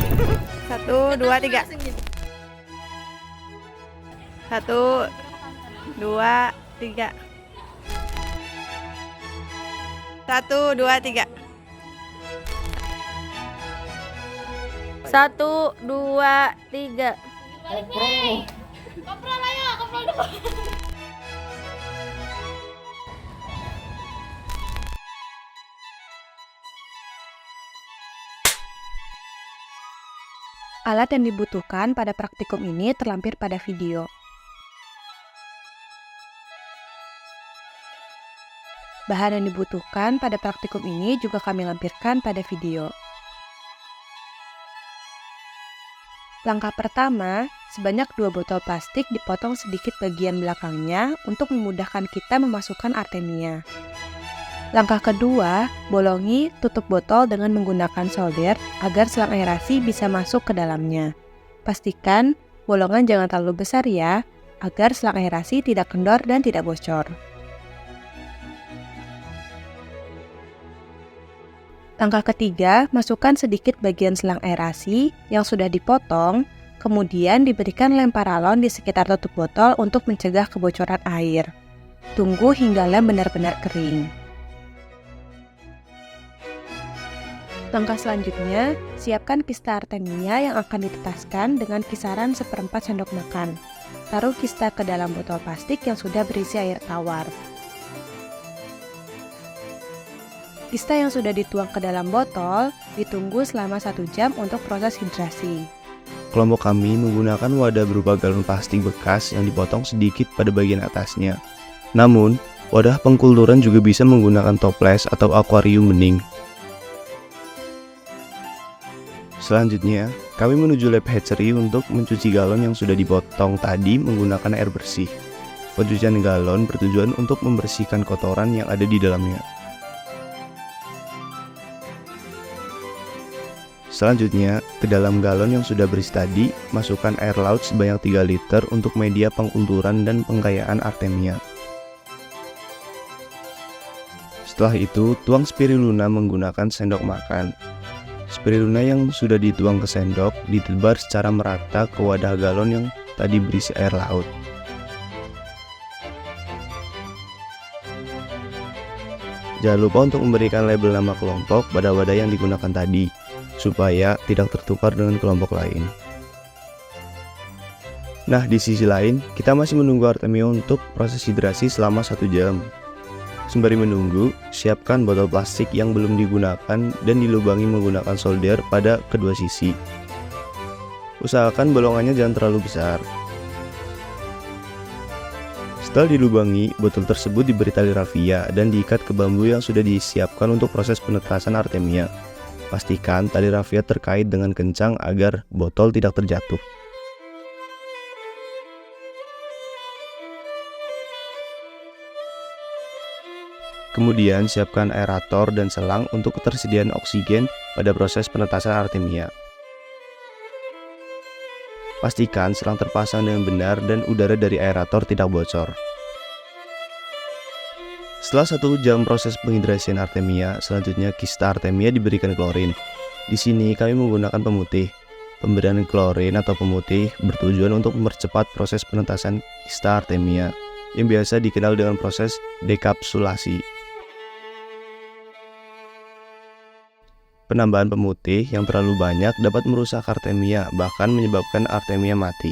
1, 2, 3. 1, 2, 3. 1, 2, 3. 1, 2, 3. Koprol ayo, koprol dulu. Alat yang dibutuhkan pada praktikum ini terlampir pada video. Bahan yang dibutuhkan pada praktikum ini juga kami lampirkan pada video. Langkah pertama, sebanyak 2 botol plastik dipotong sedikit bagian belakangnya untuk memudahkan kita memasukkan artemia. Langkah kedua, bolongi tutup botol dengan menggunakan solder agar selang aerasi bisa masuk ke dalamnya. Pastikan bolongan jangan terlalu besar ya, agar selang aerasi tidak kendor dan tidak bocor. Langkah ketiga, masukkan sedikit bagian selang aerasi yang sudah dipotong, kemudian diberikan lem paralon di sekitar tutup botol untuk mencegah kebocoran air. Tunggu hingga lem benar-benar kering. Langkah selanjutnya, siapkan kista artemia yang akan ditetaskan dengan kisaran 1/4 sendok makan. Taruh kista ke dalam botol plastik yang sudah berisi air tawar. Kista yang sudah dituang ke dalam botol ditunggu selama 1 jam untuk proses hidrasi. Kelompok kami menggunakan wadah berupa galon plastik bekas yang dipotong sedikit pada bagian atasnya. Namun, wadah pengkulturan juga bisa menggunakan toples atau akuarium bening. Selanjutnya, kami menuju lab hatchery untuk mencuci galon yang sudah dipotong tadi menggunakan air bersih. Pencucian galon bertujuan untuk membersihkan kotoran yang ada di dalamnya. Selanjutnya, ke dalam galon yang sudah berisi tadi, masukkan air laut sebanyak 3 liter untuk media pengkulturan dan pengkayaan artemia. Setelah itu, tuang spirulina menggunakan sendok makan. Spirulina yang sudah dituang ke sendok ditebar secara merata ke wadah galon yang tadi berisi air laut. Jangan lupa untuk memberikan label nama kelompok pada wadah yang digunakan tadi, supaya tidak tertukar dengan kelompok lain. Nah, di sisi lain, kita masih menunggu artemia untuk proses hidrasi selama 1 jam. Sembari menunggu, siapkan botol plastik yang belum digunakan dan dilubangi menggunakan solder pada kedua sisi. Usahakan bolongannya jangan terlalu besar. Setelah dilubangi, botol tersebut diberi tali rafia dan diikat ke bambu yang sudah disiapkan untuk proses penetasan artemia. Pastikan tali rafia terkait dengan kencang agar botol tidak terjatuh. Kemudian siapkan aerator dan selang untuk ketersediaan oksigen pada proses penetasan artemia. Pastikan selang terpasang dengan benar dan udara dari aerator tidak bocor. Setelah 1 jam proses penghidrasian artemia, selanjutnya kista artemia diberikan klorin. Di sini kami menggunakan pemutih. Pemberian klorin atau pemutih bertujuan untuk mempercepat proses penetasan kista artemia, yang biasa dikenal dengan proses dekapsulasi. Penambahan pemutih yang terlalu banyak dapat merusak artemia, bahkan menyebabkan artemia mati.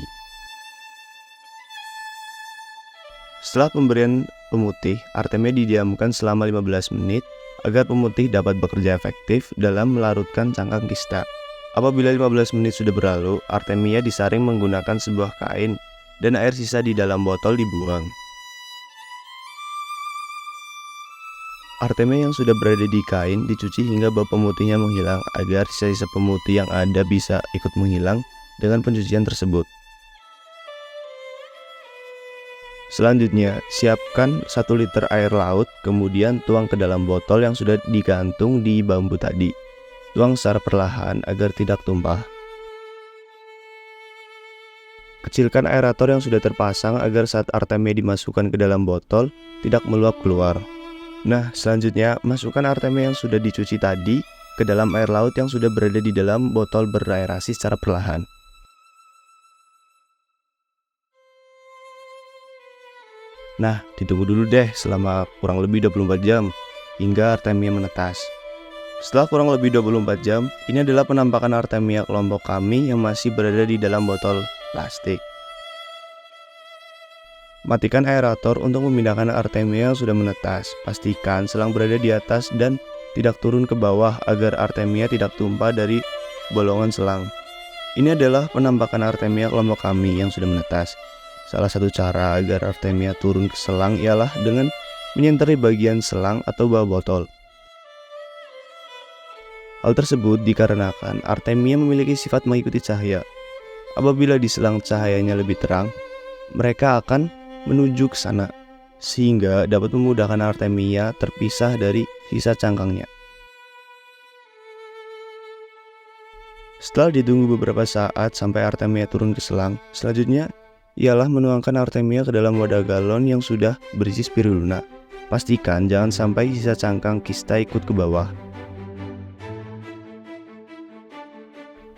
Setelah pemberian pemutih, artemia didiamkan selama 15 menit agar pemutih dapat bekerja efektif dalam melarutkan cangkang kista. Apabila 15 menit sudah berlalu, artemia disaring menggunakan sebuah kain dan air sisa di dalam botol dibuang. Artemia yang sudah berada di kain dicuci hingga bau pemutihnya menghilang agar sisa-sisa pemutih yang ada bisa ikut menghilang dengan pencucian tersebut. Selanjutnya, siapkan 1 liter air laut, kemudian tuang ke dalam botol yang sudah digantung di bambu tadi. Tuang secara perlahan agar tidak tumpah. Kecilkan aerator yang sudah terpasang agar saat artemia dimasukkan ke dalam botol tidak meluap keluar. Nah, selanjutnya masukkan artemia yang sudah dicuci tadi ke dalam air laut yang sudah berada di dalam botol beraerasi secara perlahan. Nah, ditunggu dulu deh selama kurang lebih 24 jam hingga artemia menetas. Setelah kurang lebih 24 jam, ini adalah penampakan artemia kelompok kami yang masih berada di dalam botol plastik. Matikan aerator untuk memindahkan artemia yang sudah menetas. Pastikan selang berada di atas dan tidak turun ke bawah agar artemia tidak tumpah dari bolongan selang. Ini adalah penampakan artemia kelompok kami yang sudah menetas. Salah satu cara agar artemia turun ke selang ialah dengan menyentari bagian selang atau bawah botol. Hal tersebut dikarenakan artemia memiliki sifat mengikuti cahaya. Apabila di selang cahayanya lebih terang, mereka akan menuju ke sana, sehingga dapat memudahkan artemia terpisah dari sisa cangkangnya. Setelah ditunggu beberapa saat sampai artemia turun ke selang, selanjutnya ialah menuangkan artemia ke dalam wadah galon yang sudah berisi spirulina. Pastikan jangan sampai sisa cangkang kista ikut ke bawah.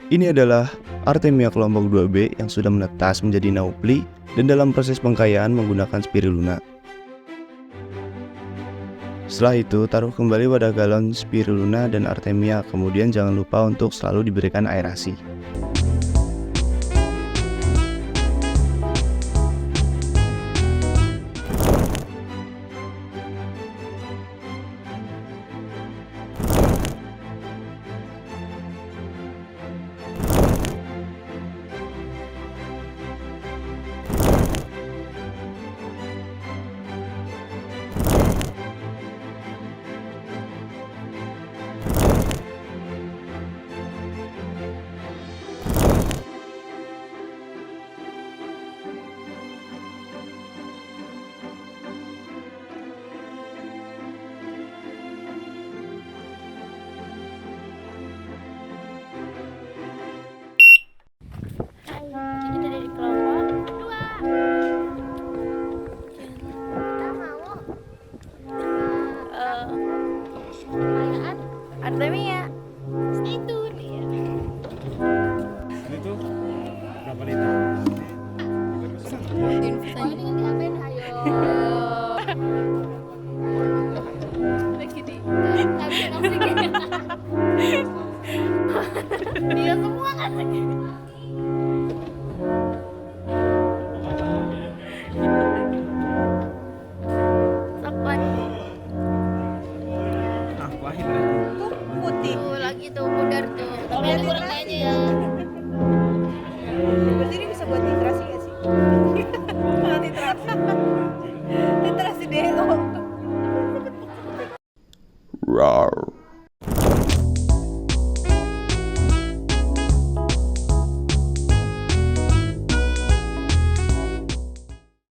Ini adalah artemia kelompok 2B yang sudah menetas menjadi naupli dan dalam proses pengkayaan menggunakan spirulina. Setelah itu, taruh kembali wadah galon spirulina dan artemia, kemudian jangan lupa untuk selalu diberikan aerasi. Jadi dari kelompok 2. Kita mau perayaan Artemia. Stay tune.